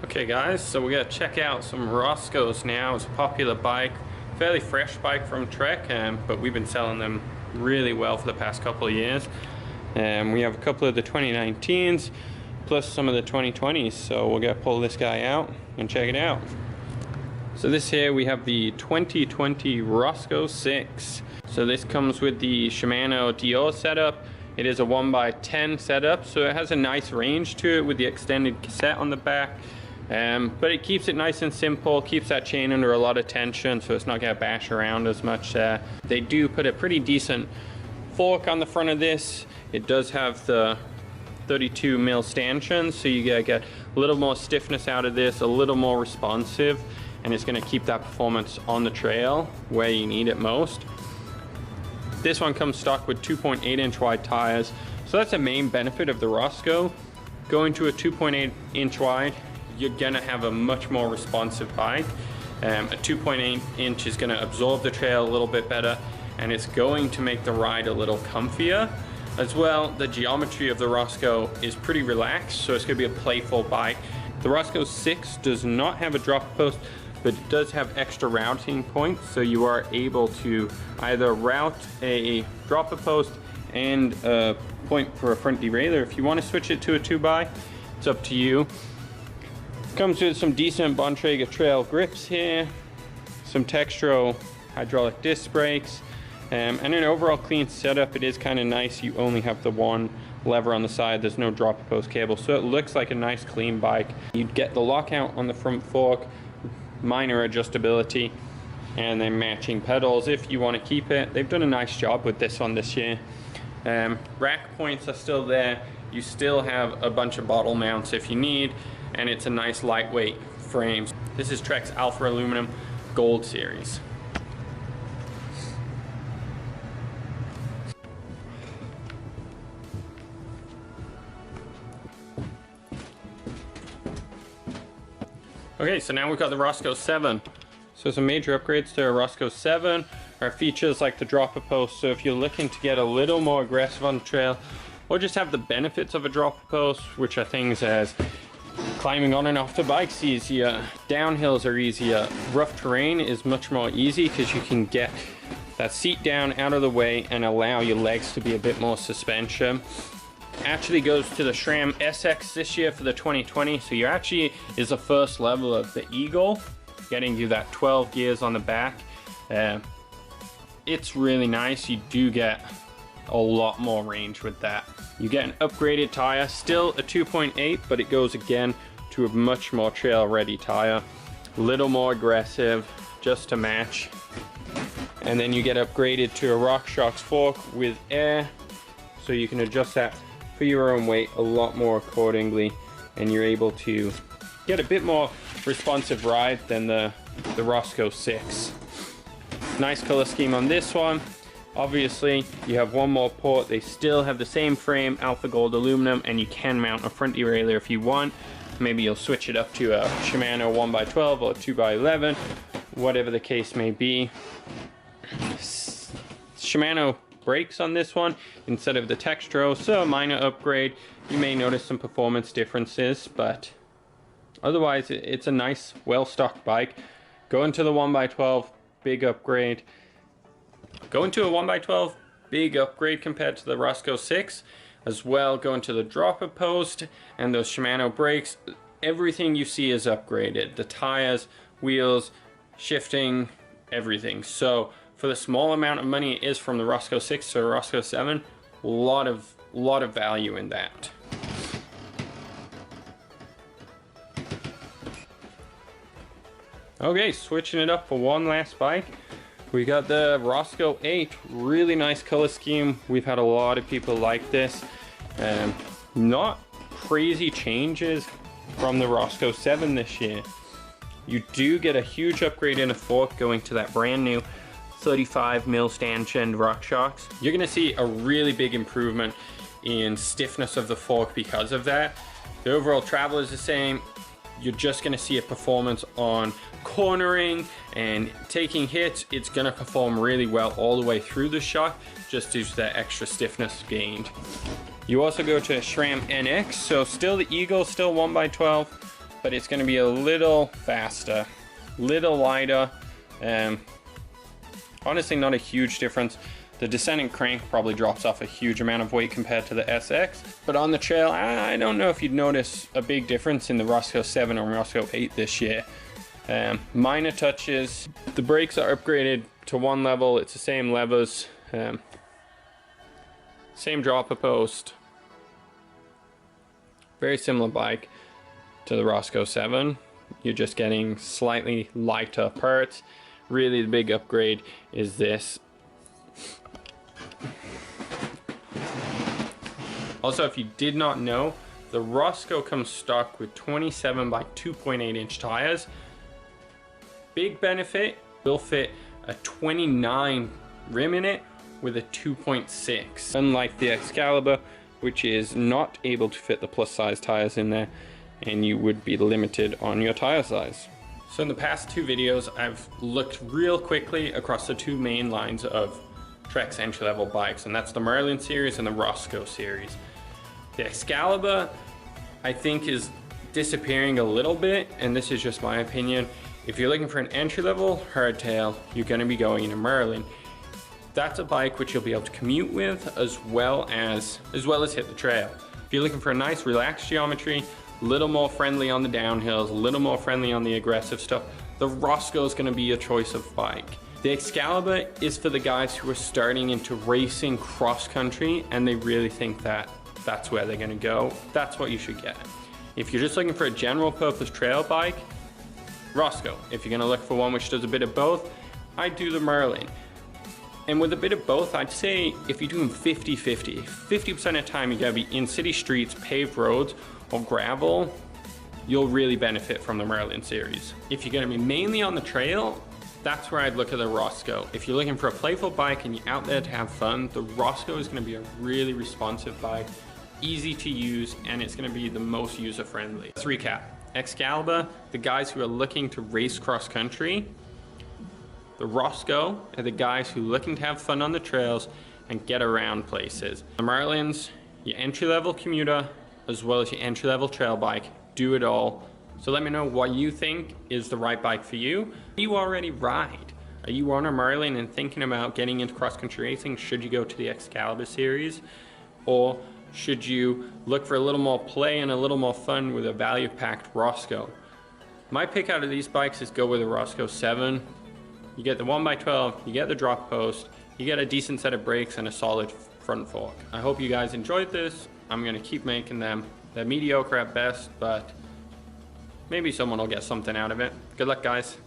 Okay guys, so we're gonna check out some ROSCOEs now. It's a popular bike, fairly fresh bike from Trek, but we've been selling them really well for the past couple of years. We have a couple of the 2019s, plus some of the 2020s, so we're gonna pull this guy out and check it out. So this here, we have the 2020 ROSCOE 6. So this comes with the Shimano Dior setup. It is a 1x10 setup, so it has a nice range to it with the extended cassette on the back. But it keeps it nice and simple, keeps that chain under a lot of tension so it's not going to bash around as much. They do put a pretty decent fork on the front of this. It does have the 32mm stanchion, so you get a little more stiffness out of this, a little more responsive, and it's going to keep that performance on the trail where you need it most. This one comes stock with 2.8 inch wide tires, so that's a main benefit of the ROSCOE. Going to a 2.8 inch wide, you're gonna have a much more responsive bike. A 2.8 inch is gonna absorb the trail a little bit better, and it's going to make the ride a little comfier. As well, the geometry of the ROSCOE is pretty relaxed, so it's gonna be a playful bike. The ROSCOE 6 does not have a drop post, but it does have extra routing points, so you are able to either route a dropper post and a point for a front derailleur. If you want to switch it to a 2x, it's up to you. Comes with some decent Bontrager trail grips here, some Textro hydraulic disc brakes, and an overall clean setup. It is kind of nice. You only have the one lever on the side. There's no dropper post cable, so it looks like a nice clean bike. You'd get the lockout on the front fork, minor adjustability, and then matching pedals if you want to keep it. They've done a nice job with this one this year. Rack points are still there. You still have a bunch of bottle mounts if you need, and it's a nice lightweight frame. This is Trek's Alpha Aluminum Gold Series. Okay, so now we've got the ROSCOE 7. So some major upgrades to a ROSCOE 7 are features like the dropper post. So if you're looking to get a little more aggressive on the trail, or just have the benefits of a dropper post, which are things as climbing on and off the bike's easier, downhills are easier, rough terrain is much more easy because you can get that seat down out of the way and allow your legs to be a bit more suspension. Actually goes to the SRAM SX this year for the 2020, so you actually is the first level of the Eagle, getting you that 12 gears on the back. It's really nice. You do get a lot more range with that. You get an upgraded tire, still a 2.8, but it goes again to a much more trail ready tire, a little more aggressive just to match. And then you get upgraded to a RockShox fork with air, so you can adjust that for your own weight a lot more accordingly, and you're able to get a bit more responsive ride than the ROSCOE 6. Nice color scheme on this one. Obviously you have one more port. They still have the same frame, Alpha Gold aluminum, and you can mount a front derailleur if you want. Maybe you'll switch it up to a Shimano 1x12 or 2x11, whatever the case may be. Shimano brakes on this one instead of the Textro, so a minor upgrade. You may notice some performance differences, but otherwise it's a nice, well-stocked bike. Going to the 1x12, big upgrade. Going to a 1x12, big upgrade compared to the ROSCOE 6. As well, going to the dropper post and those Shimano brakes. Everything you see is upgraded. The tires, wheels, shifting, everything. So for the small amount of money it is from the ROSCOE 6 to the ROSCOE 7, a lot of value in that. Okay, switching it up for one last bike. We got the ROSCOE 8, really nice color scheme. We've had a lot of people like this. Not crazy changes from the ROSCOE 7 this year. You do get a huge upgrade in a fork going to that brand new 35mm stanchion RockShox. You're gonna see a really big improvement in stiffness of the fork because of that. The overall travel is the same. You're just gonna see a performance on cornering and taking hits. It's gonna perform really well all the way through the shock, just due to that extra stiffness gained. You also go to SRAM NX, so still the Eagle, still 1x12, but it's going to be a little faster, little lighter. Honestly, not a huge difference. The descending crank probably drops off a huge amount of weight compared to the SX, but on the trail, I don't know if you'd notice a big difference in the ROSCOE 7 or ROSCOE 8 this year. Minor touches. The brakes are upgraded to one level. It's the same levers, same dropper post. Very similar bike to the ROSCOE 7. You're just getting slightly lighter parts. Really, the big upgrade is this. Also, if you did not know, the ROSCOE comes stock with 27 by 2.8 inch tires. Big benefit, will fit a 29 rim in it with a 2.6. Unlike the Excalibur, which is not able to fit the plus size tires in there, and you would be limited on your tire size. So in the past 2 videos, I've looked real quickly across the 2 main lines of Trek's entry-level bikes, and that's the Merlin series and the ROSCOE series. The Excalibur, I think, is disappearing a little bit, and this is just my opinion. If you're looking for an entry-level hardtail, you're going to be going in a Merlin. That's a bike which you'll be able to commute with as well as hit the trail. If you're looking for a nice relaxed geometry, a little more friendly on the downhills, a little more friendly on the aggressive stuff, the ROSCOE is going to be your choice of bike. The Excalibur is for the guys who are starting into racing cross country and they really think that that's where they're going to go. That's what you should get. If you're just looking for a general purpose trail bike, ROSCOE. If you're going to look for one which does a bit of both, I'd do the Merlin. And with a bit of both, I'd say if you're doing 50-50, 50% of the time you gotta be in city streets, paved roads, or gravel, you'll really benefit from the Merlin series. If you're gonna be mainly on the trail, that's where I'd look at the ROSCOE. If you're looking for a playful bike and you're out there to have fun, the ROSCOE is gonna be a really responsive bike, easy to use, and it's gonna be the most user-friendly. Let's recap. Excalibur, the guys who are looking to race cross country. The ROSCOE are the guys who are looking to have fun on the trails and get around places. The Merlin's your entry-level commuter as well as your entry-level trail bike. Do it all. So let me know what you think is the right bike for you. Do you already ride? Are you on a Merlin and thinking about getting into cross-country racing? Should you go to the Excalibur series? Or should you look for a little more play and a little more fun with a value-packed ROSCOE? My pick out of these bikes is go with a ROSCOE 7. You get the 1x12, you get the drop post, you get a decent set of brakes and a solid front fork. I hope you guys enjoyed this. I'm gonna keep making them. They're mediocre at best, but maybe someone will get something out of it. Good luck, guys.